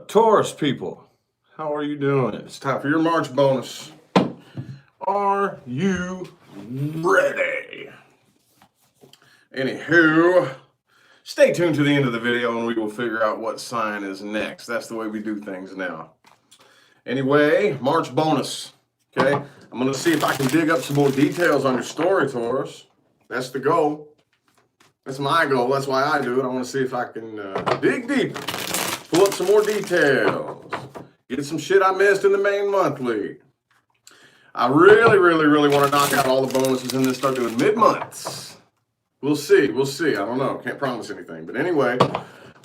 Taurus people, how are you doing? It's time for your March bonus. Are you ready? Anywho, stay tuned to the end of the video and we will figure out what sign is next. That's the way we do things now. Anyway, March bonus. Okay, I'm going to see if I can dig up some more details on your story, Taurus. That's the goal. That's my goal. That's why I do it. I want to see if I can dig deeper. Pull up some more details. Get some shit I missed in the main monthly. I really want to knock out all the bonuses and then start doing mid-months. We'll see. I don't know. Can't promise anything. But anyway,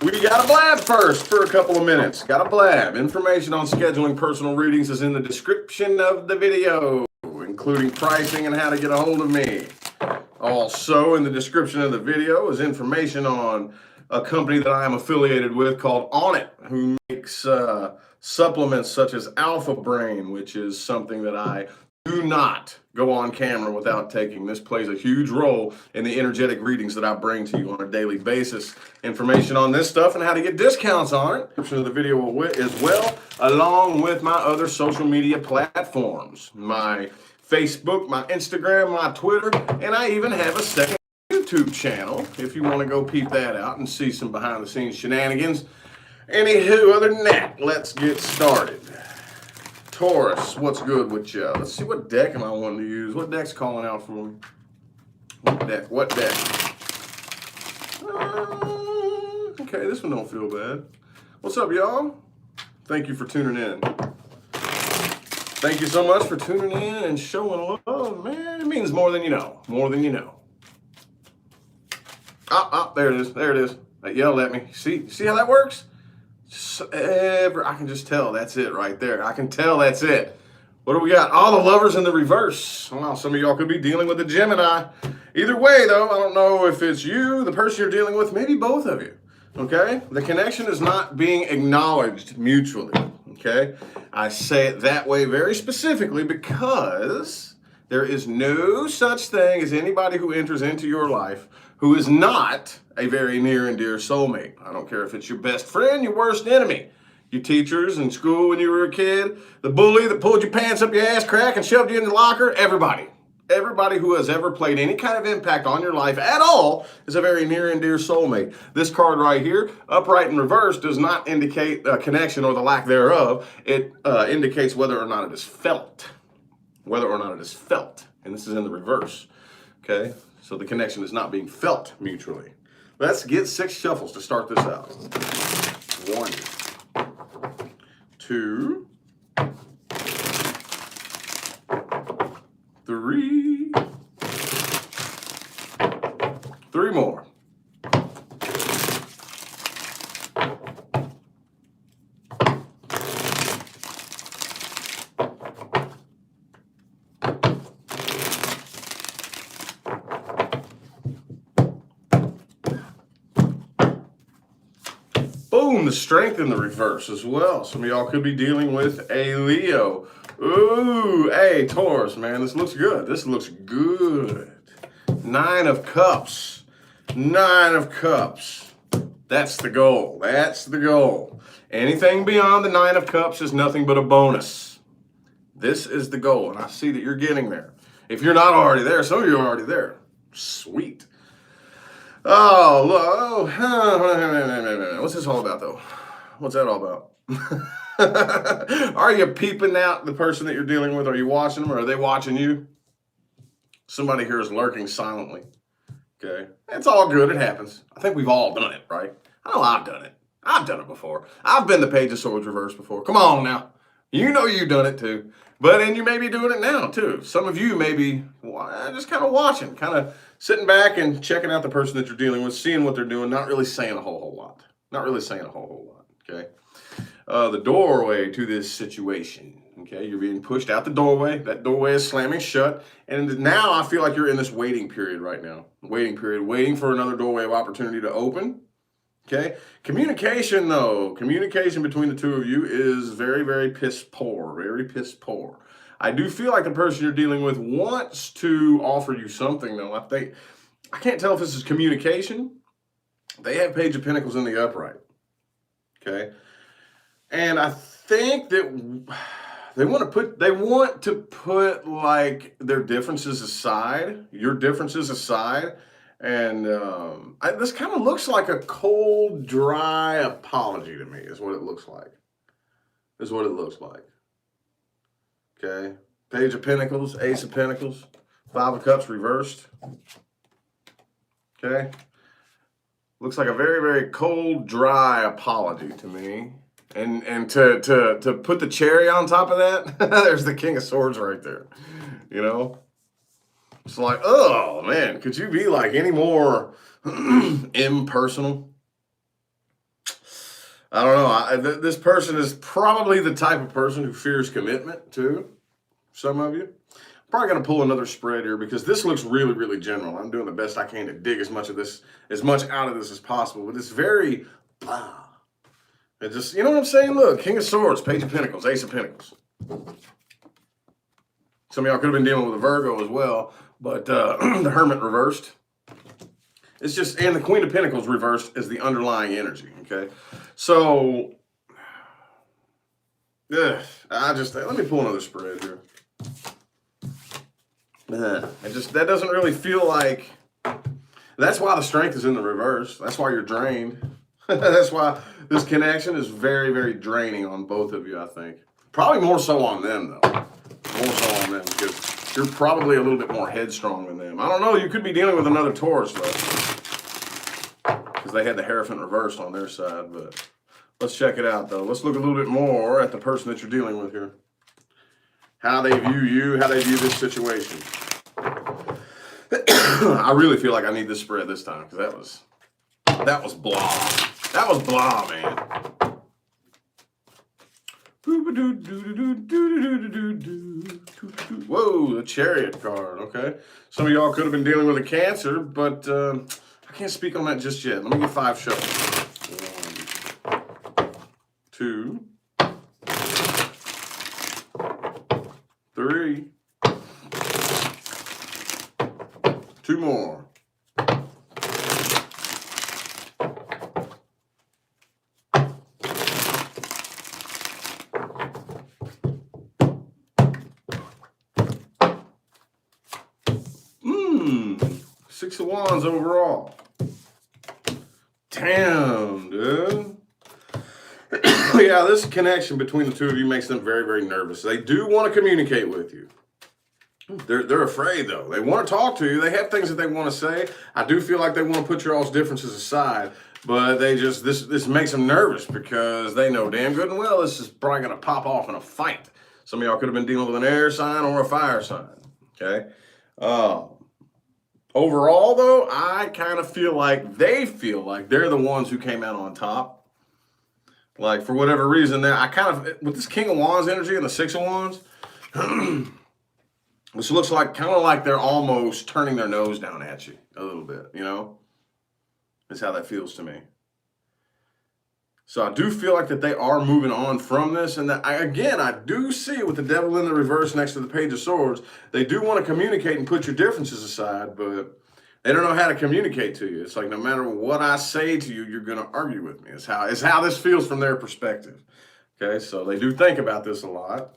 we got to blab first for a couple of minutes. Got to blab. Information on scheduling personal readings is in the description of the video, including pricing and how to get a hold of me. Also, in the description of the video is information on a company that I am affiliated with called On It, who makes supplements such as Alpha Brain, which is something that I do not go on camera without taking. This plays a huge role in the energetic readings that I bring to you on a daily basis. Information on this stuff and how to get discounts on it. Description of the video as well, along with my other social media platforms, my Facebook, my Instagram, my Twitter, and I even have a second YouTube channel if you want to go peep that out and see some behind the scenes shenanigans. Anywho, other than that, let's get started. Taurus, what's good with you? Let's see, what deck am I wanting to use? What deck's calling out for me? What deck? Okay, this one don't feel bad. What's up, y'all? Thank you for tuning in. Thank you so much for tuning in and showing love, man. It means more than you know. More than you know. There it is. There it is. That yelled at me. See how that works? I can just tell that's it right there. I can tell that's it. What do we got? All the lovers in the reverse. Well, some of y'all could be dealing with a Gemini. Either way, though, I don't know if it's you, the person you're dealing with, maybe both of you. Okay? The connection is not being acknowledged mutually. Okay? I say it that way very specifically because there is no such thing as anybody who enters into your life who is not a very near and dear soulmate. I don't care if it's your best friend, your worst enemy, your teachers in school when you were a kid, the bully that pulled your pants up your ass crack and shoved you in the locker, everybody. Everybody who has ever played any kind of impact on your life at all is a very near and dear soulmate. This card right here, upright and reverse, does not indicate a connection or the lack thereof. It indicates whether or not it is felt. Whether or not it is felt. And this is in the reverse. Okay? So the connection is not being felt mutually. Let's get 6 shuffles to start this out. 1, 2, 3. 3 more. Boom, the strength in the reverse as well. Some of y'all could be dealing with a Leo. Ooh, hey, Taurus, man, this looks good. This looks good. 9 of Cups. 9 of Cups. That's the goal. That's the goal. Anything beyond the 9 of Cups is nothing but a bonus. This is the goal, and I see that you're getting there. If you're not already there, some of you are already there. Sweet. Oh, what's this all about, though? What's that all about? Are you peeping out the person that you're dealing with? Are you watching them, or are they watching you? Somebody here is lurking silently. Okay? It's all good. It happens. I think we've all done it, right? I know I've done it. I've done it before. I've been the Page of Swords reverse before. Come on now. You know you've done it, too. And you may be doing it now, too. Some of you may be just kind of watching, kind of sitting back and checking out the person that you're dealing with, seeing what they're doing, not really saying a whole lot. Not really saying a whole lot, okay? The doorway to this situation, okay? You're being pushed out the doorway. That doorway is slamming shut. And now I feel like you're in this waiting period right now. Waiting period, waiting for another doorway of opportunity to open. Okay, communication though, communication between the two of you is very piss poor, very piss poor. I do feel like the person you're dealing with wants to offer you something though. I can't tell if this is communication. They have Page of Pentacles in the upright. Okay, And I think that they want to put like their differences aside, your differences aside. And this kind of looks like a cold, dry apology to me, is what it looks like. Is what it looks like. Okay. Page of Pentacles, Ace of Pentacles, Five of Cups reversed. Okay. Looks like a very, very cold, dry apology to me. And to put the cherry on top of that, there's the King of Swords right there. You know? It's like, oh, man, could you be like any more impersonal? I don't know. This person is probably the type of person who fears commitment, too. Some of you. I'm probably going to pull another spread here because this looks really, really general. I'm doing the best I can to dig as much out of this as possible. But it's very blah. It just, you know what I'm saying? Look, King of Swords, Page of Pentacles, Ace of Pentacles. Some of y'all could have been dealing with a Virgo as well, but the Hermit reversed. It's just, and the Queen of Pentacles reversed as the underlying energy, okay? So, let me pull another spread here. That doesn't really feel like, that's why the Strength is in the reverse. That's why you're drained. That's why this connection is very, very draining on both of you, I think. Probably more so on them, though. More so on them, because you're probably a little bit more headstrong than them. I don't know, you could be dealing with another Taurus, though. Because they had the Hierophant reversed on their side, but let's check it out, though. Let's look a little bit more at the person that you're dealing with here. How they view you, how they view this situation. I really feel like I need this spread this time, because that was blah. That was blah, man. Whoa, the Chariot card, okay. Some of y'all could have been dealing with a Cancer, but I can't speak on that just yet. Let me get 5 shuffles. 1, 2, 3. 2 more. Six of Wands overall. Damn, dude. Yeah, this connection between the two of you makes them very, very nervous. They do want to communicate with you. They're afraid, though. They want to talk to you. They have things that they want to say. I do feel like they want to put your all's differences aside, but they just, this makes them nervous because they know damn good and well this is probably going to pop off in a fight. Some of y'all could have been dealing with an air sign or a fire sign, okay? Overall, though, I kind of feel like they're the ones who came out on top. Like, for whatever reason, with this King of Wands energy and the Six of Wands, which looks like kind of like they're almost turning their nose down at you a little bit, you know? That's how that feels to me. So I do feel like that they are moving on from this. And that I do see with the Devil in the reverse next to the Page of Swords, they do want to communicate and put your differences aside, but they don't know how to communicate to you. It's like no matter what I say to you, you're going to argue with me. It's how this feels from their perspective. Okay, so they do think about this a lot.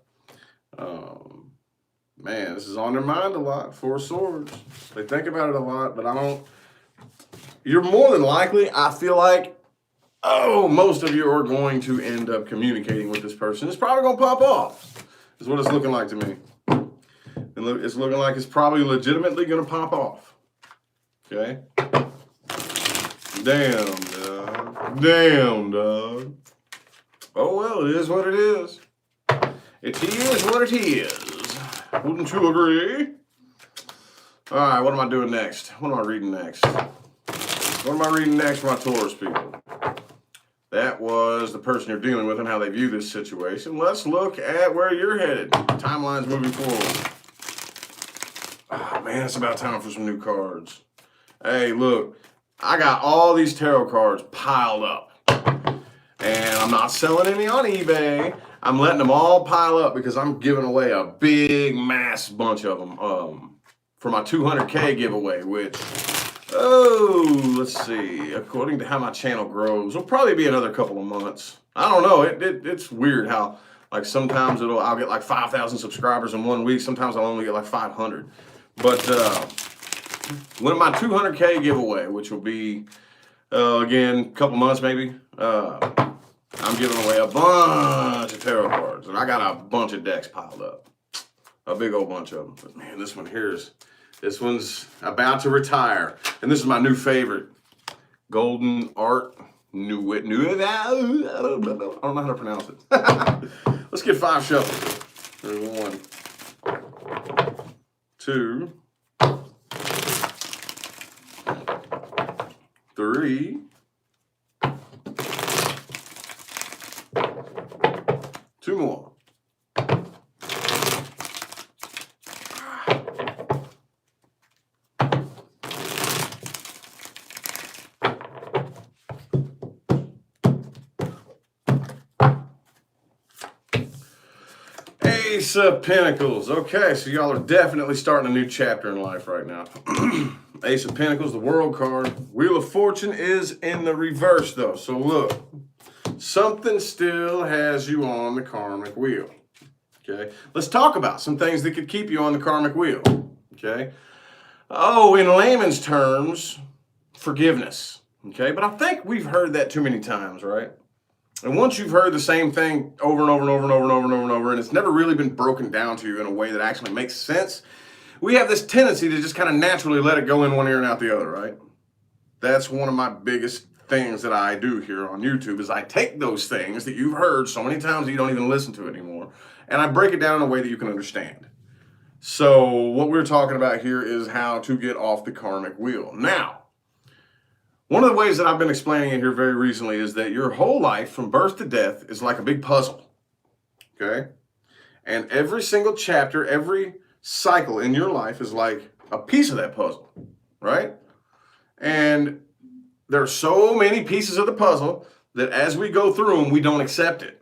Man, this is on their mind a lot. 4 of Swords. They think about it a lot, but you're more than likely, I feel like, most of you are going to end up communicating with this person. It's probably going to pop off, is what it's looking like to me. It's looking like it's probably legitimately going to pop off. Okay? Damn, dog. Damn, dog. Oh, well, it is what it is. It is what it is. Wouldn't you agree? All right, what am I doing next? What am I reading next? What am I reading next for my Taurus people? That was the person you're dealing with and how they view this situation. Let's look at where you're headed. Timeline's moving forward. Oh, man, it's about time for some new cards. Hey, look, I got all these tarot cards piled up. And I'm not selling any on eBay. I'm letting them all pile up because I'm giving away a big mass bunch of them for my 200K giveaway, which Oh, let's see. According to how my channel grows, it'll probably be another couple of months. I don't know. It's weird how like sometimes I'll get like 5,000 subscribers in 1 week. Sometimes I'll only get like 500. But when my 200K giveaway, which will be again a couple months maybe, I'm giving away a bunch of tarot cards, and I got a bunch of decks piled up, a big old bunch of them. But man, this one's about to retire, and this is my new favorite, Golden Art New. I don't know how to pronounce it. Let's get 5 shuffles. There's 1, 2, 3, 2 more. Ace of Pentacles. Okay, so y'all are definitely starting a new chapter in life right now. Ace of Pentacles, the World card. Wheel of Fortune is in the reverse though. So look, something still has you on the karmic wheel. Okay, let's talk about some things that could keep you on the karmic wheel. Okay, oh, in layman's terms, forgiveness. Okay, but I think we've heard that too many times, right? And once you've heard the same thing over and over and over and over and over and over and over, and it's never really been broken down to you in a way that actually makes sense, we have this tendency to just kind of naturally let it go in one ear and out the other, right? That's one of my biggest things that I do here on YouTube is I take those things that you've heard so many times that you don't even listen to it anymore, and I break it down in a way that you can understand. So what we're talking about here is how to get off the karmic wheel. Now, one of the ways that I've been explaining it here very recently is that your whole life from birth to death is like a big puzzle, okay? And every single chapter, every cycle in your life is like a piece of that puzzle, right? And there are so many pieces of the puzzle that as we go through them, we don't accept it.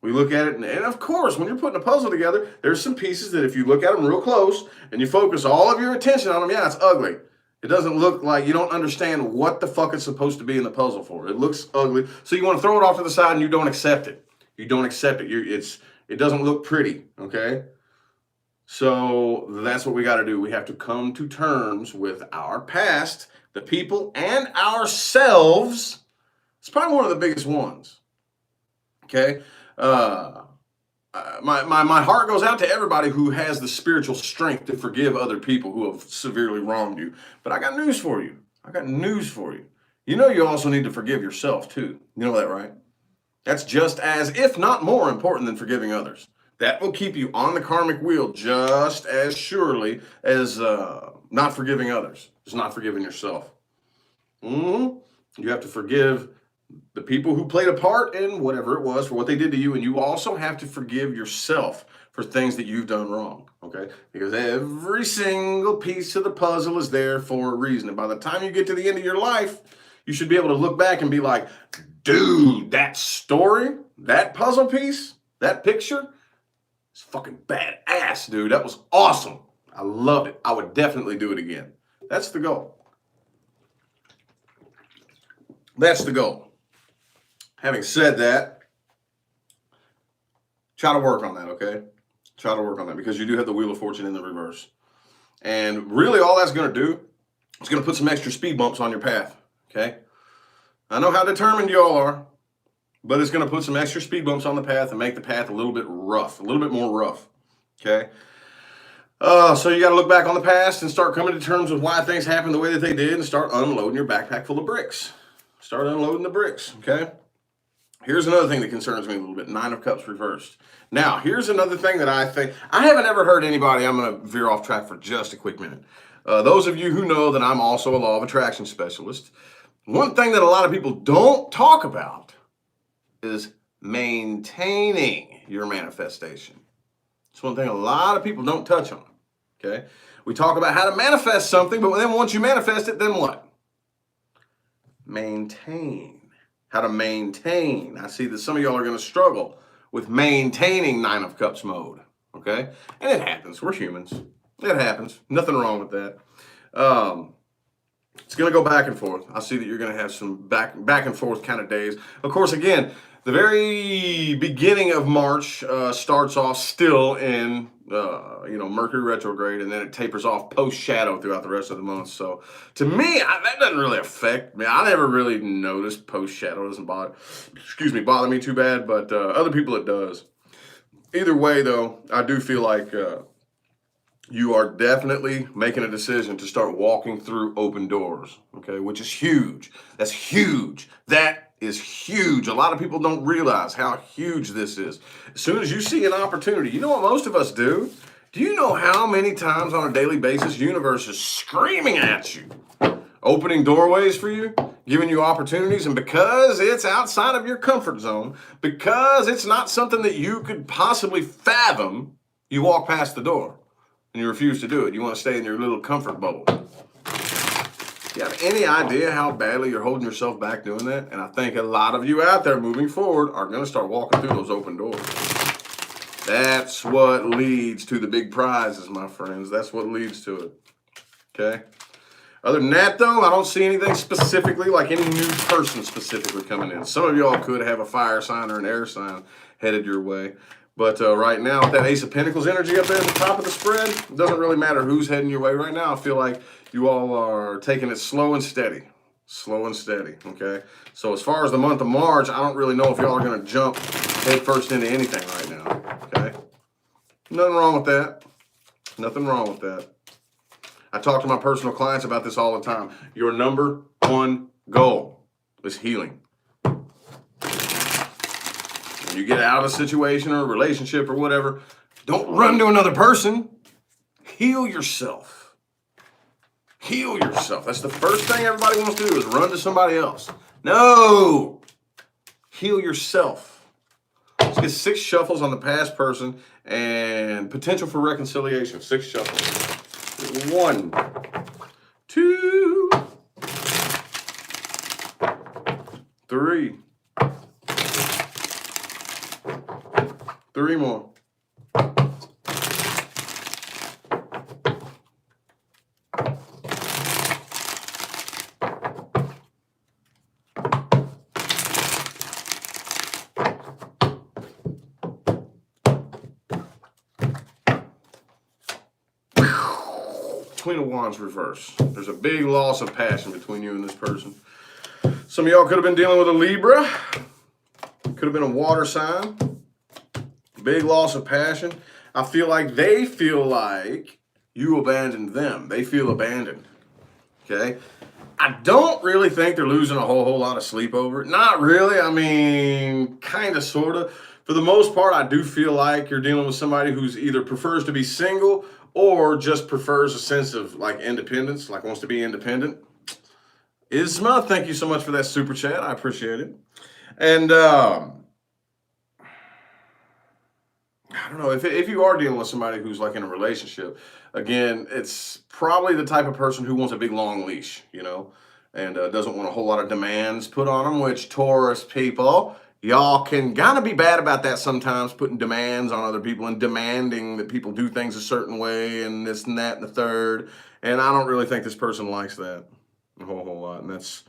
We look at it, and of course, when you're putting a puzzle together, there's some pieces that if you look at them real close and you focus all of your attention on them, yeah, it's ugly. It doesn't look like, you don't understand what the fuck it's supposed to be in the puzzle for. It looks ugly. So you want to throw it off to the side and you don't accept it. You don't accept it. It doesn't look pretty, okay? So that's what we got to do. We have to come to terms with our past, the people, and ourselves. It's probably one of the biggest ones, okay? My heart goes out to everybody who has the spiritual strength to forgive other people who have severely wronged you. But I got news for you. You know you also need to forgive yourself too. You know that, right? That's just as, if not more important than forgiving others. That will keep you on the karmic wheel just as surely as not forgiving others. It's not forgiving yourself. You have to forgive the people who played a part in whatever it was for what they did to you, and you also have to forgive yourself for things that you've done wrong, okay? Because every single piece of the puzzle is there for a reason, and by the time you get to the end of your life, you should be able to look back and be like, dude, that story, that puzzle piece, that picture is fucking badass, dude. That was awesome. I loved it. I would definitely do it again. That's the goal. That's the goal. Having said that, try to work on that, okay? Try to work on that because you do have the Wheel of Fortune in the reverse. And really all that's going to do is going to put some extra speed bumps on your path, okay? I know how determined you all are, but it's going to put some extra speed bumps on the path and make the path a little bit rough, a little bit more rough, okay? So you got to look back on the past and start coming to terms with why things happened the way that they did and start unloading your backpack full of bricks. Start unloading the bricks, okay? Here's another thing that concerns me a little bit, 9 of Cups reversed. Now, here's another thing that I think, I haven't ever heard anybody, I'm going to veer off track for just a quick minute. Those of you who know that I'm also a law of attraction specialist, one thing that a lot of people don't talk about is maintaining your manifestation. It's one thing a lot of people don't touch on, okay? We talk about how to manifest something, but then once you manifest it, then what? Maintain. How to maintain. I see that some of y'all are going to struggle with maintaining 9 of Cups mode, okay? And it happens. We're humans. It happens. Nothing wrong with that. It's going to go back and forth. I see that you're going to have some back and forth kind of days. Of course, again, the very beginning of March starts off still in Mercury retrograde, and then it tapers off post shadow throughout the rest of the month. So to me, that doesn't really affect me. I never really noticed post shadow doesn't bother me too bad, but other people it does. Either way, though, I do feel like you are definitely making a decision to start walking through open doors, okay, which is huge. That's huge. That is huge. A lot of people don't realize how huge this is. As soon as you see an opportunity, you know what most of us do? Do you know how many times on a daily basis universe is screaming at you, opening doorways for you, giving you opportunities, and because it's outside of your comfort zone, because it's not something that you could possibly fathom, you walk past the door. And you refuse to do it. You want to stay in your little comfort bubble. You have any idea how badly you're holding yourself back doing that? And I think a lot of you out there moving forward are going to start walking through those open doors. That's what leads to the big prizes, my friends. That's what leads to it. Okay? Other than that, though, I don't see anything specifically, like any new person specifically coming in. Some of y'all could have a fire sign or an air sign headed your way. But right now, with that Ace of Pentacles energy up there at the top of the spread, it doesn't really matter who's heading your way right now. I feel like you all are taking it slow and steady. Slow and steady, okay? So as far as the month of March, I don't really know if y'all are going to jump head first into anything right now, okay? Nothing wrong with that. Nothing wrong with that. I talk to my personal clients about this all the time. Your number one goal is healing. You get out of a situation or a relationship or whatever, don't run to another person. Heal yourself. Heal yourself. That's the first thing everybody wants to do is run to somebody else. No. Heal yourself. Let's get 6 shuffles on the past person and potential for reconciliation. 6 shuffles. 1, 2, 3. 3 more. 20 of Wands reverse. There's a big loss of passion between you and this person. Some of y'all could have been dealing with a Libra. Could have been a water sign. Big loss of passion. I feel like they feel like you abandoned them. They feel abandoned. Okay? I don't really think they're losing a whole lot of sleep over it. Not really. I mean, kind of, sort of. For the most part, I do feel like you're dealing with somebody who's either prefers to be single or just prefers a sense of like independence, like wants to be independent. Isma, thank you so much for that super chat. I appreciate it. And I don't know, if you are dealing with somebody who's like in a relationship, again, it's probably the type of person who wants a big long leash, you know, and doesn't want a whole lot of demands put on them, which Taurus people, y'all can kind of be bad about that sometimes, putting demands on other people and demanding that people do things a certain way and this and that and the third. And I don't really think this person likes that a whole lot. And that's,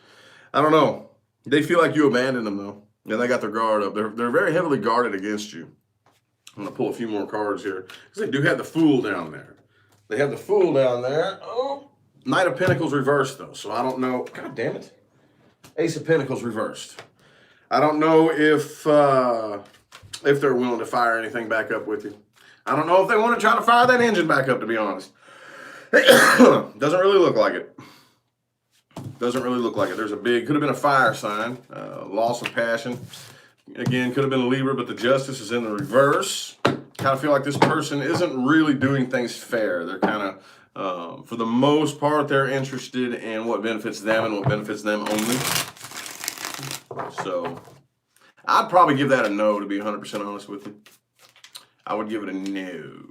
I don't know. They feel like you abandoned them though. And they got their guard up. They're very heavily guarded against you. I'm going to pull a few more cards here because they do have the Fool down there. They have the Fool down there. Oh, Knight of Pentacles reversed, though. So I don't know. God damn it. Ace of Pentacles reversed. I don't know if they're willing to fire anything back up with you. I don't know if they want to try to fire that engine back up, to be honest. Doesn't really look like it. Doesn't really look like it. There's a big, could have been a fire sign, loss of passion. Again, could have been a Libra, but the Justice is in the reverse. Kind of feel like this person isn't really doing things fair. They're kind of, for the most part, they're interested in what benefits them and what benefits them only. So, I'd probably give that a no, to be 100% honest with you. I would give it a no.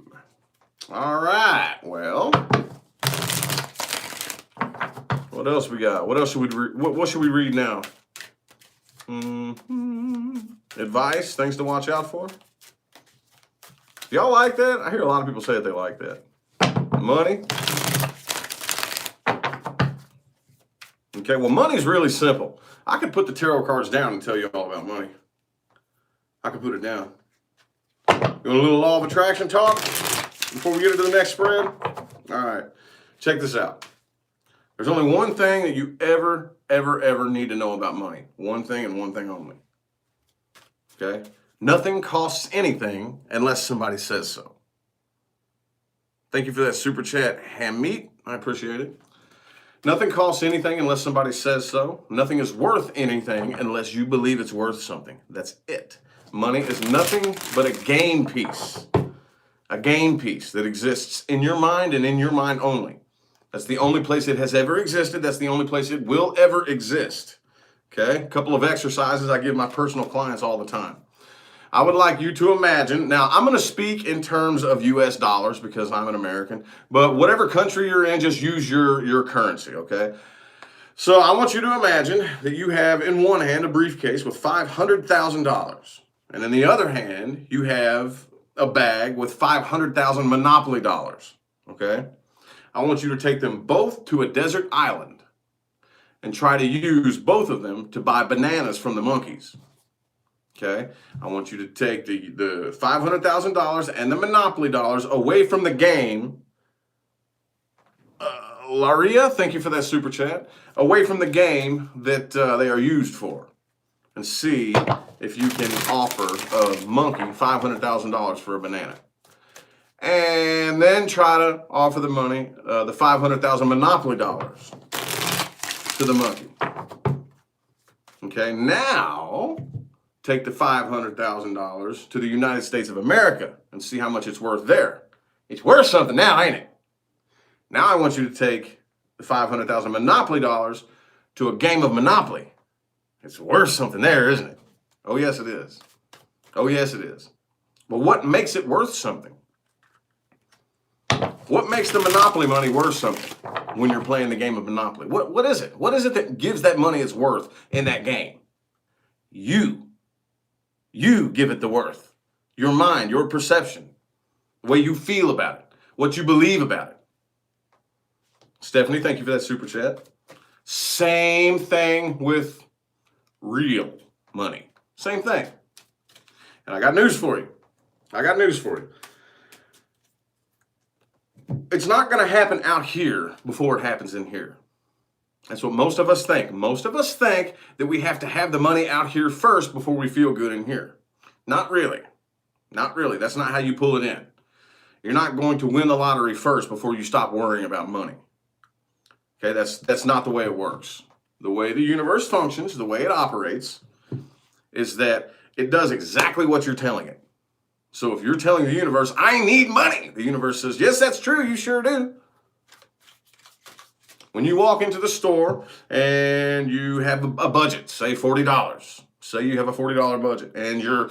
All right, well, what else we got? What else should we what should we read now? Advice, things to watch out for. Y'all like that? I hear a lot of people say that they like that. Money. Okay, well, money's really simple. I could put the tarot cards down and tell you all about money. I could put it down. You want a little law of attraction talk before we get into the next spread? All right, check this out. There's only one thing that you ever need to know about money. One thing and one thing only. Okay? Nothing costs anything unless somebody says so. Thank you for that super chat, Ham Meat. I appreciate it. Nothing costs anything unless somebody says so. Nothing is worth anything unless you believe it's worth something. That's it. Money is nothing but a game piece. A game piece that exists in your mind and in your mind only. That's the only place it has ever existed. That's the only place it will ever exist. Okay? A couple of exercises I give my personal clients all the time. I would like you to imagine, now I'm going to speak in terms of US dollars because I'm an American, but whatever country you're in, just use your currency, okay? So I want you to imagine that you have in one hand a briefcase with $500,000, and in the other hand you have a bag with 500,000 Monopoly dollars, okay? I want you to take them both to a desert island and try to use both of them to buy bananas from the monkeys. Okay, I want you to take the $500,000 and the Monopoly dollars away from the game. Laria, thank you for that super chat. Away from the game that they are used for, and see if you can offer a monkey $500,000 for a banana, and then try to offer the money, the 500,000 Monopoly dollars to the monkey. Okay, now take the $500,000 to the United States of America and see how much it's worth there. It's worth something now, ain't it? Now I want you to take the 500,000 Monopoly dollars to a game of Monopoly. It's worth something there, isn't it? Oh, yes, it is. Oh, yes, it is. But what makes it worth something? What makes the Monopoly money worth something when you're playing the game of Monopoly? What is it? What is it that gives that money its worth in that game? You give it the worth. Your mind, your perception, the way you feel about it, what you believe about it. Stephanie, thank you for that super chat. Same thing with real money. Same thing. And I got news for you. It's not going to happen out here before it happens in here. That's what most of us think. Most of us think that we have to have the money out here first before we feel good in here. Not really. Not really. That's not how you pull it in. You're not going to win the lottery first before you stop worrying about money. Okay, that's not the way it works. The way the universe functions, the way it operates, is that it does exactly what you're telling it. So if you're telling the universe, I need money, the universe says, yes, that's true, you sure do. When you walk into the store and you have a budget, say $40. Say you have a $40 budget and you're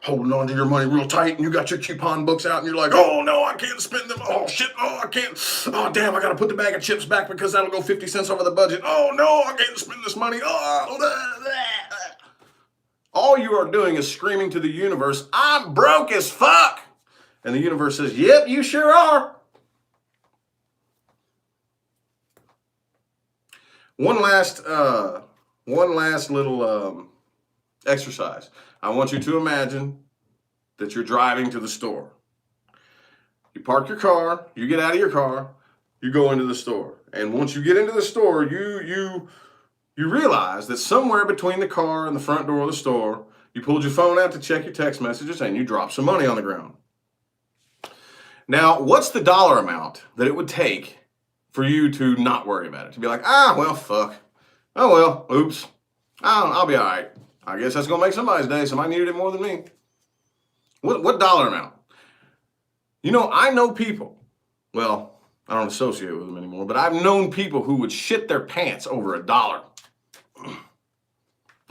holding on to your money real tight and you got your coupon books out and you're like, oh no, I can't spend them. Oh shit, oh I can't. Oh damn, I gotta put the bag of chips back because that'll go 50 cents over the budget. Oh no, I can't spend this money. All you are doing is screaming to the universe, I'm broke as fuck. And the universe says, yep, you sure are. One last little exercise. I want you to imagine that you're driving to the store. You park your car, you get out of your car, you go into the store. And once you get into the store, you realize that somewhere between the car and the front door of the store, you pulled your phone out to check your text messages and you dropped some money on the ground. Now, what's the dollar amount that it would take for you to not worry about it? To be like, well, fuck. Oh, well, oops. I'll be all right. I guess that's going to make somebody's day. Somebody needed it more than me. What dollar amount? You know, I know people. Well, I don't associate with them anymore, but I've known people who would shit their pants over $1. And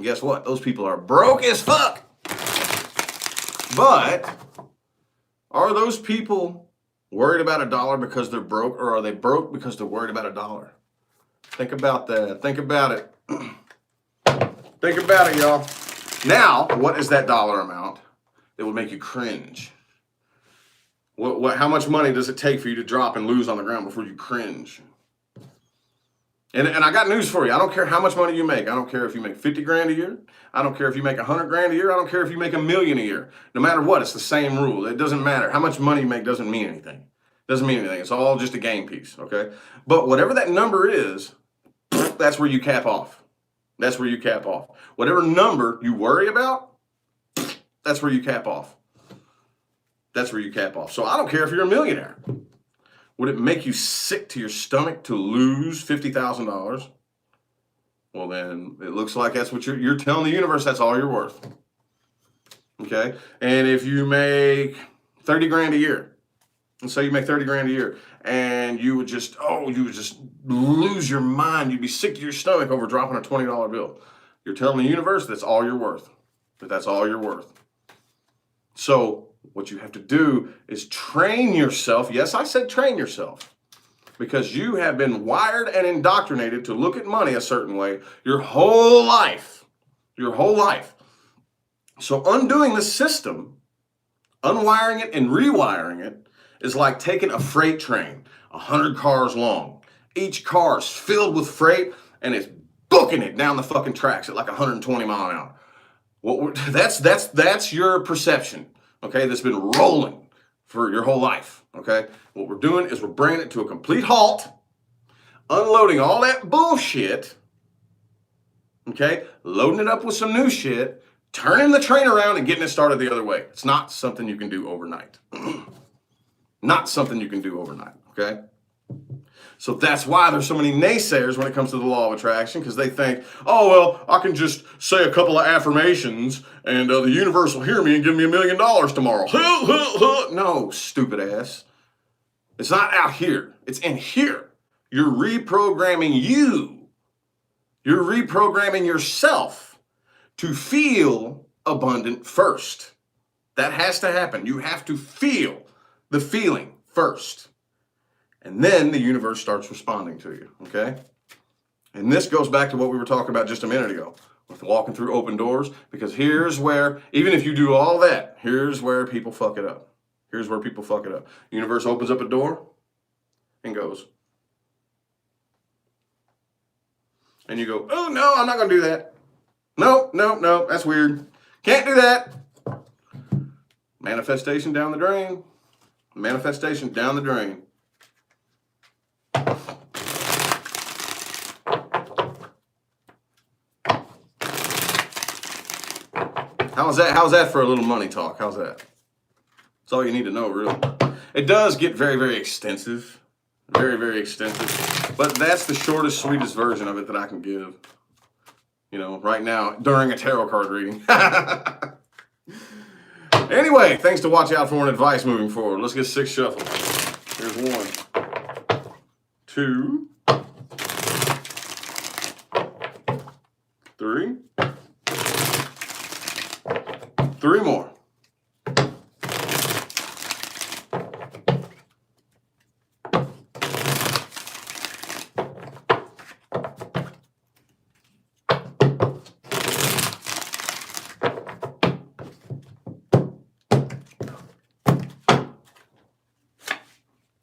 guess what? Those people are broke as fuck. But are those people worried about $1 because they're broke, or are they broke because they're worried about $1? Think about that. Think about it. Think about it, y'all. Now, what is that dollar amount that would make you cringe? How much money does it take for you to drop and lose on the ground before you cringe? And I got news for you. I don't care how much money you make. I don't care if you make 50 grand a year. I don't care if you make 100 grand a year. I don't care if you make $1 million a year. No matter what, it's the same rule. It doesn't matter. How much money you make doesn't mean anything. Doesn't mean anything. It's all just a game piece, okay? But whatever that number is, that's where you cap off. That's where you cap off. Whatever number you worry about, that's where you cap off. That's where you cap off. So I don't care if you're a millionaire. Would it make you sick to your stomach to lose $50,000? Well, then it looks like that's what you're telling the universe that's all you're worth. Okay? And if you make 30 grand a year, and say you make 30 grand a year, and you would just lose your mind. You'd be sick to your stomach over dropping a $20 bill. You're telling the universe that's all you're worth. That that's all you're worth. So what you have to do is train yourself. Yes, I said train yourself. Because you have been wired and indoctrinated to look at money a certain way your whole life. Your whole life. So undoing the system, unwiring it and rewiring it, is like taking a freight train, 100 cars long. Each car is filled with freight and it's booking it down the fucking tracks at like 120 mile an hour. That's your perception, okay, that's been rolling for your whole life, okay? What we're doing is we're bringing it to a complete halt, unloading all that bullshit, okay, loading it up with some new shit, turning the train around and getting it started the other way. It's not something you can do overnight. Not something you can do overnight, okay? So that's why there's so many naysayers when it comes to the law of attraction, because they think, oh, well, I can just say a couple of affirmations and the universe will hear me and give me $1 million tomorrow. No, stupid ass. It's not out here. It's in here. You're reprogramming you. You're reprogramming yourself to feel abundant first. That has to happen. You have to feel the feeling first. And then the universe starts responding to you, okay? And this goes back to what we were talking about just a minute ago with walking through open doors, because here's where, even if you do all that, here's where people fuck it up. Here's where people fuck it up. The universe opens up a door and goes. And you go, oh, no, I'm not going to do that. No, that's weird. Can't do that. Manifestation down the drain. Manifestation down the drain. How's that for a little money talk? How's that? That's all you need to know, really. It does get very, very extensive. Very, very extensive. But that's the shortest, sweetest version of it that I can give. You know, right now, during a tarot card reading. Anyway, things to watch out for and advice moving forward. Let's get 6 shuffles. Here's 1, 2, 3. 3 more.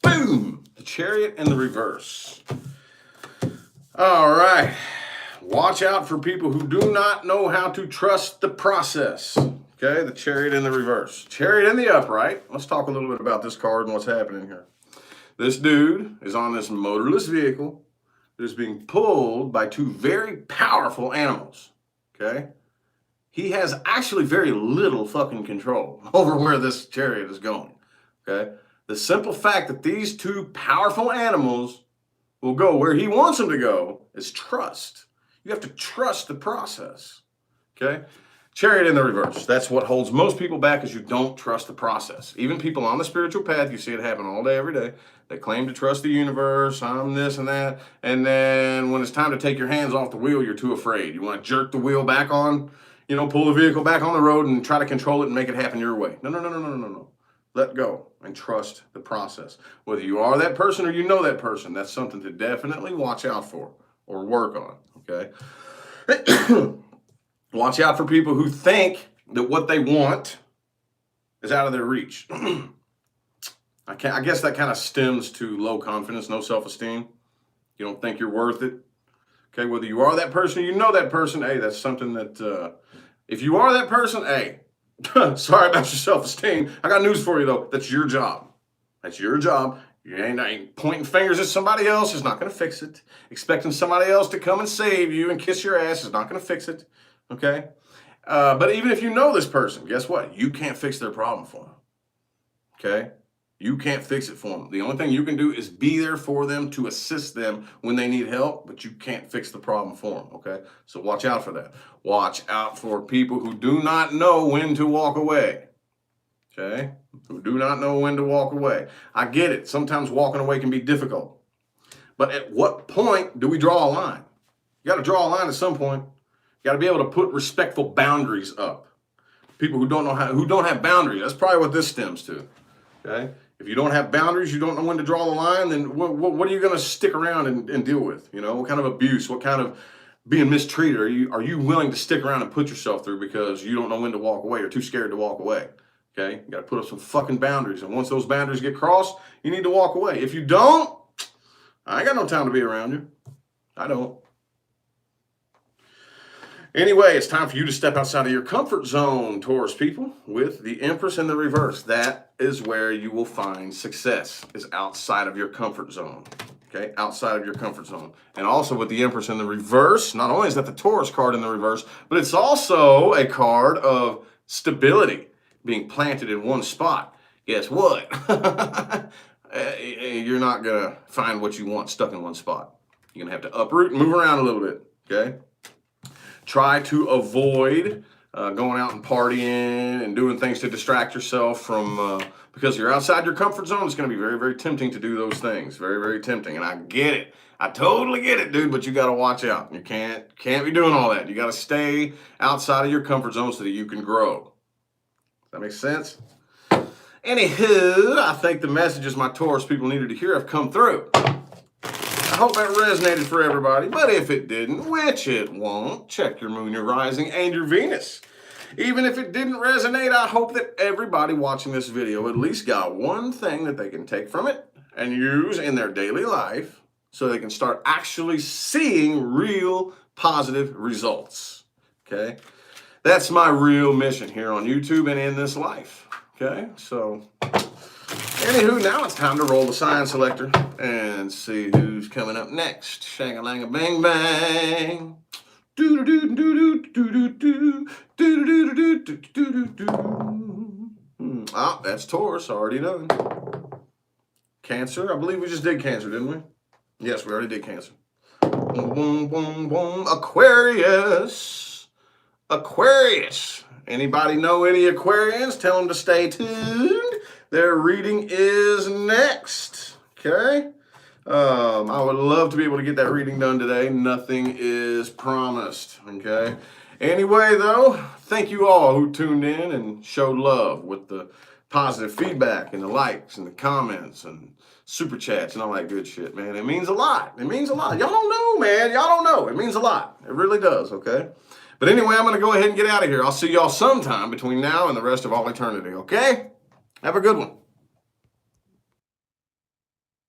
Boom! The Chariot in the reverse. All right. Watch out for people who do not know how to trust the process. Okay, the Chariot in the reverse. Chariot in the upright. Let's talk a little bit about this card and what's happening here. This dude is on this motorless vehicle that is being pulled by 2 very powerful animals. Okay? He has actually very little fucking control over where this chariot is going. Okay? The simple fact that these 2 powerful animals will go where he wants them to go is trust. You have to trust the process. Okay? Chariot in the reverse. That's what holds most people back, is you don't trust the process. Even people on the spiritual path, you see it happen all day, every day. They claim to trust the universe, I'm this and that. And then when it's time to take your hands off the wheel, you're too afraid. You want to jerk the wheel back on, you know, pull the vehicle back on the road and try to control it and make it happen your way. No. Let go and trust the process. Whether you are that person or you know that person, that's something to definitely watch out for or work on, okay? Watch out for people who think that what they want is out of their reach. I guess that kind of stems to low confidence, no self-esteem. You don't think you're worth it. Okay, whether you are that person or you know that person, hey, that's something that, if you are that person, hey, sorry about your self-esteem. I got news for you, though. That's your job. That's your job. You ain't pointing fingers at somebody else. It's not going to fix it. Expecting somebody else to come and save you and kiss your ass is not going to fix it. Okay? But even if you know this person, guess what? You can't fix their problem for them. Okay? You can't fix it for them. The only thing you can do is be there for them to assist them when they need help, but you can't fix the problem for them, okay? So watch out for that. Watch out for people who do not know when to walk away, okay? Who do not know when to walk away. I get it. Sometimes walking away can be difficult. But at what point do we draw a line? You got to draw a line at some point. You got to be able to put respectful boundaries up. People who don't have boundaries, that's probably what this stems to, okay? If you don't have boundaries, you don't know when to draw the line, then what are you going to stick around and deal with? You know, what kind of abuse, what kind of being mistreated are you willing to stick around and put yourself through because you don't know when to walk away or too scared to walk away? Okay, you got to put up some fucking boundaries. And once those boundaries get crossed, you need to walk away. If you don't, I ain't got no time to be around you. I don't. Anyway, it's time for you to step outside of your comfort zone, Taurus people, with the Empress in the reverse. That is where you will find success, is outside of your comfort zone, okay? Outside of your comfort zone. And also with the Empress in the reverse, not only is that the Taurus card in the reverse, but it's also a card of stability being planted in one spot. Guess what? You're not going to find what you want stuck in one spot. You're going to have to uproot and move around a little bit, okay? Try to avoid going out and partying and doing things to distract yourself from, because you're outside your comfort zone. It's going to be very, very tempting to do those things. Very, very tempting. And I get it. I totally get it, dude, but you got to watch out. You can't be doing all that. You got to stay outside of your comfort zone so that you can grow. Does that make sense? Anywho, I think the messages my Taurus people needed to hear have come through. I hope that resonated for everybody, but if it didn't, which it won't, check your moon, your rising, and your Venus. Even if it didn't resonate, I hope that everybody watching this video at least got one thing that they can take from it and use in their daily life so they can start actually seeing real positive results, okay? That's my real mission here on YouTube and in this life, okay? So, anywho, now it's time to roll the sign selector and see who's coming up next. Shang-a-lang-a-bang-bang. Ah, that's Taurus, already done. Cancer, I believe we just did Cancer, didn't we? Yes, we already did Cancer. Boom, boom, boom, boom. Aquarius. Aquarius. Anybody know any Aquarians? Tell them to stay tuned. Their reading is next, okay? I would love to be able to get that reading done today. Nothing is promised, okay? Anyway, though, thank you all who tuned in and showed love with the positive feedback and the likes and the comments and super chats and all that good shit, man. It means a lot. It means a lot. Y'all don't know, man. Y'all don't know. It means a lot. It really does, okay? But anyway, I'm going to go ahead and get out of here. I'll see y'all sometime between now and the rest of all eternity, okay? Have a good one.